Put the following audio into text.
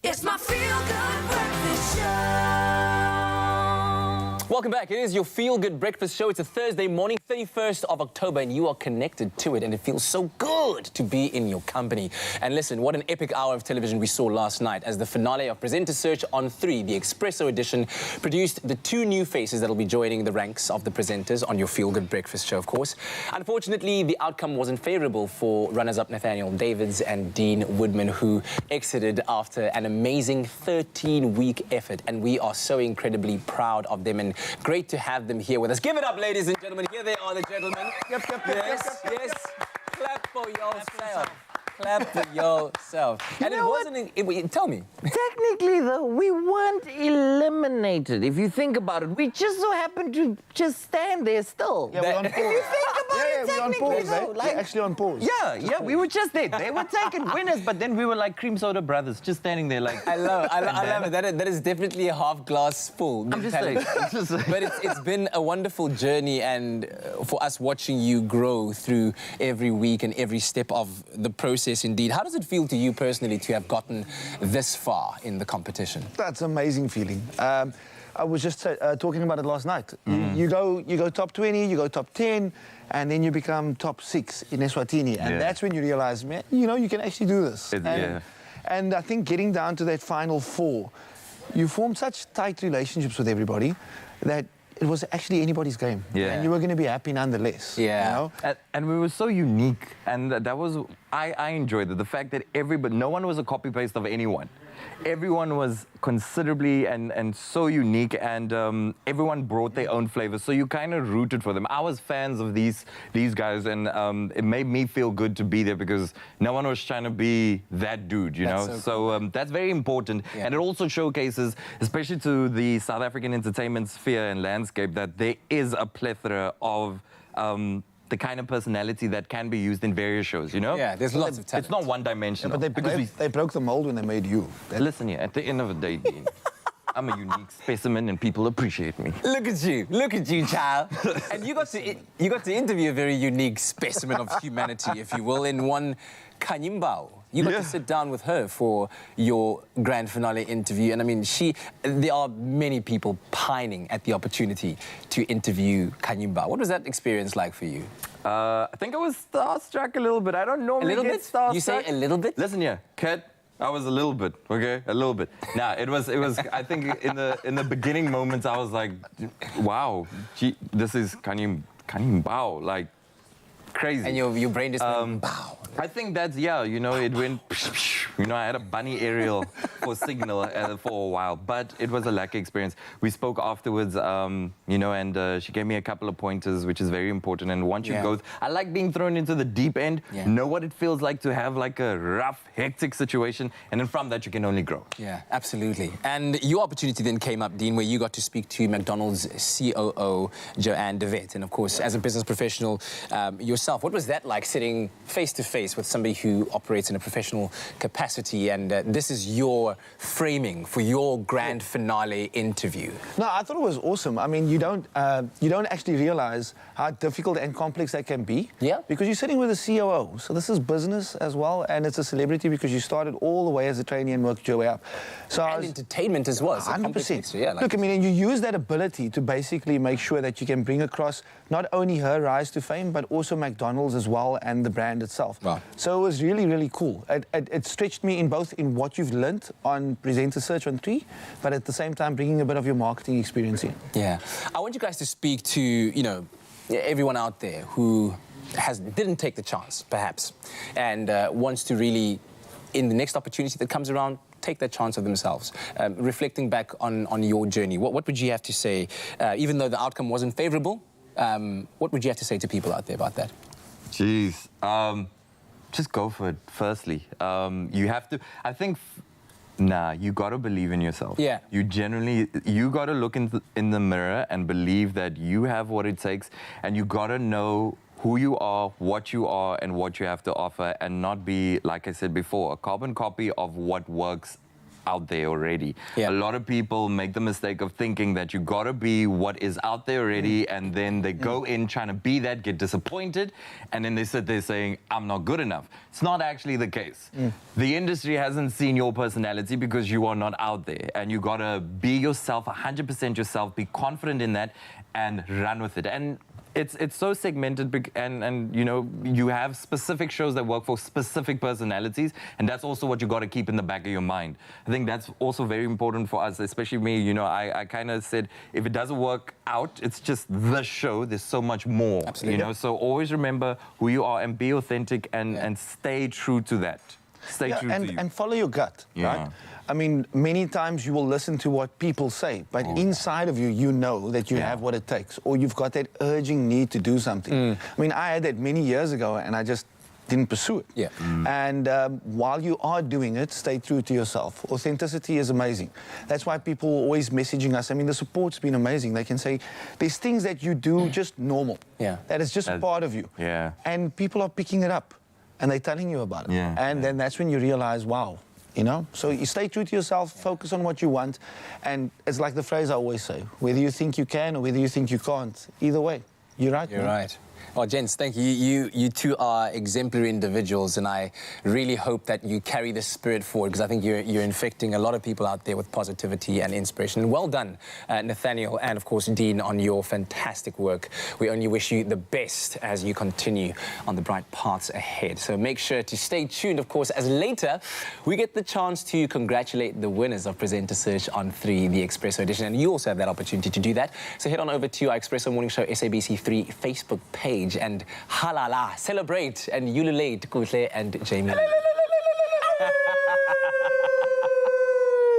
It's my feel-good breakfast show. Welcome back. It is your feel-good breakfast show. It's a Thursday morning, 31st of October, and you are connected to it, and it feels so good to be in your company. And listen, what an epic hour of television we saw last night as the finale of Presenter Search on 3, the Expresso edition, produced the two new faces that will be joining the ranks of the presenters on your feel-good breakfast show, of course. Unfortunately, the outcome wasn't favorable for runners-up Nathaniel Davids and Dean Woodman, who exited after an amazing 13-week effort, and we are so incredibly proud of them and great to have them here with us. Give it up, ladies and gentlemen. Here they are, the gentlemen. Yes. Clap for yourself. Clap for yourself. And it wasn't... tell me. Technically, though, we weren't eliminated. If you think about it, we just so happened to just stand there still. Yeah, we're on pause. If you think about it, we're on technically, pause, though, We're actually on pause. Yeah, we were just there. They were taking winners, but then we were like cream soda brothers, just standing there like... I love it. That is definitely a half glass full. I'm just saying. But it's been a wonderful journey, and for us watching you grow through every week and every step of the process indeed. How does it feel to you personally to have gotten this far in the competition? That's an amazing feeling. I was just talking about it last night. You go top 20, you go top 10, and then you become top 6 in Eswatini. And that's when you realize, man, you can actually do this. And I think getting down to that final 4, you form such tight relationships with everybody that it was actually anybody's game. And you were going to be happy nonetheless. And we were so unique, and that was... I enjoyed it. The fact that no one was a copy-paste of anyone. Everyone was considerably and so unique, and everyone brought their own flavor. So you kind of rooted for them. I was fans of these guys, and it made me feel good to be there because no one was trying to be that dude, you know? So that's very important. And it also showcases, especially to the South African entertainment sphere and landscape, that there is a plethora of the kind of personality that can be used in various shows, you know? Yeah, there's lots of talent. It's not one-dimensional. Yeah, but they broke the mold when they made you. Listen here, at the end of the day, Dean, I'm a unique specimen and people appreciate me. Look at you, child. And you got to interview a very unique specimen of humanity, if you will, in one Kanyimbao. You got to sit down with her for your grand finale interview. And I mean, there are many people pining at the opportunity to interview Kanyimbao. What was that experience like for you? I think I was starstruck a little bit. I don't normally get starstruck. You say a little bit? Listen here, Kat, I was a little bit, okay? A little bit. Nah, it was. I think in the beginning moments, I was like, wow, this is Kanyimbao, like, crazy. And your brain just went, bow. I think that's, it went, I had a bunny aerial for signal for a while, but it was a lucky experience. We spoke afterwards, and she gave me a couple of pointers, which is very important. And once you go, I like being thrown into the deep end, know what it feels like to have like a rough, hectic situation, and then from that you can only grow. Yeah, absolutely. And your opportunity then came up, Dean, where you got to speak to McDonald's COO, Joanne de Wet, and of course, as a business professional yourself, what was that like, sitting face to face with somebody who operates in a professional capacity, and this is your framing for your grand finale interview? No, I thought it was awesome. I mean, you don't actually realize how difficult and complex that can be. Yeah. Because you're sitting with a COO, so this is business as well, and it's a celebrity because you started all the way as a trainee and worked your way up. So and entertainment as well. 100%. Yeah, Look, I mean, and you use that ability to basically make sure that you can bring across not only her rise to fame, but also McDonald's as well and the brand itself. Wow. So it was really, really cool. It stretched me in both in what you've learnt on Presenter Search on 3, but at the same time bringing a bit of your marketing experience in. Yeah. I want you guys to speak to, everyone out there who didn't take the chance, perhaps, and wants to really, in the next opportunity that comes around, take that chance of themselves. Reflecting back on your journey, what would you have to say, even though the outcome wasn't favourable, what would you have to say to people out there about that? Jeez. Just go for it, firstly. You have to, I think, you got to believe in yourself. Yeah. You got to look in the mirror and believe that you have what it takes, and you got to know who you are, and what you have to offer, and not be, like I said before, a carbon copy of what works out there already. Yeah. A lot of people make the mistake of thinking that you gotta be what is out there already, and then they go in trying to be that, get disappointed, and then they sit there saying, I'm not good enough. It's not actually the case. The industry hasn't seen your personality because you are not out there, and you gotta be yourself, 100% yourself, be confident in that, and run with it. And it's so segmented, and you know, you have specific shows that work for specific personalities, and that's also what you got to keep in the back of your mind. I think that's also very important for us, especially me. You know, I kind of said, if it doesn't work out, it's just the show. There's so much more. Absolutely. You know, so always remember who you are and be authentic, and stay true to that. Stay true to you. And follow your gut, right? I mean, many times you will listen to what people say, but inside of you, you know that you have what it takes, or you've got that urging need to do something. I mean, I had that many years ago, and I just didn't pursue it. Yeah. And while you are doing it, stay true to yourself. Authenticity is amazing. That's why people are always messaging us. I mean, the support's been amazing. They can say, there's things that you do just normal. Yeah. That is just part of you. Yeah. And people are picking it up, and they're telling you about it. Yeah. And then that's when you realize, wow. You know, so you stay true to yourself, focus on what you want, and it's like the phrase I always say, whether you think you can or whether you think you can't, either way, you're right. You're right. Well, gents, thank you. You two are exemplary individuals, and I really hope that you carry this spirit forward, because I think you're infecting a lot of people out there with positivity and inspiration. And well done, Nathaneal, and of course, Deen, on your fantastic work. We only wish you the best as you continue on the bright paths ahead. So make sure to stay tuned, of course, as later we get the chance to congratulate the winners of Presenter Search on 3, the Expresso edition. And you also have that opportunity to do that. So head on over to our Expresso Morning Show SABC3 Facebook page and halala, celebrate and ululate Kuhle and Jamie.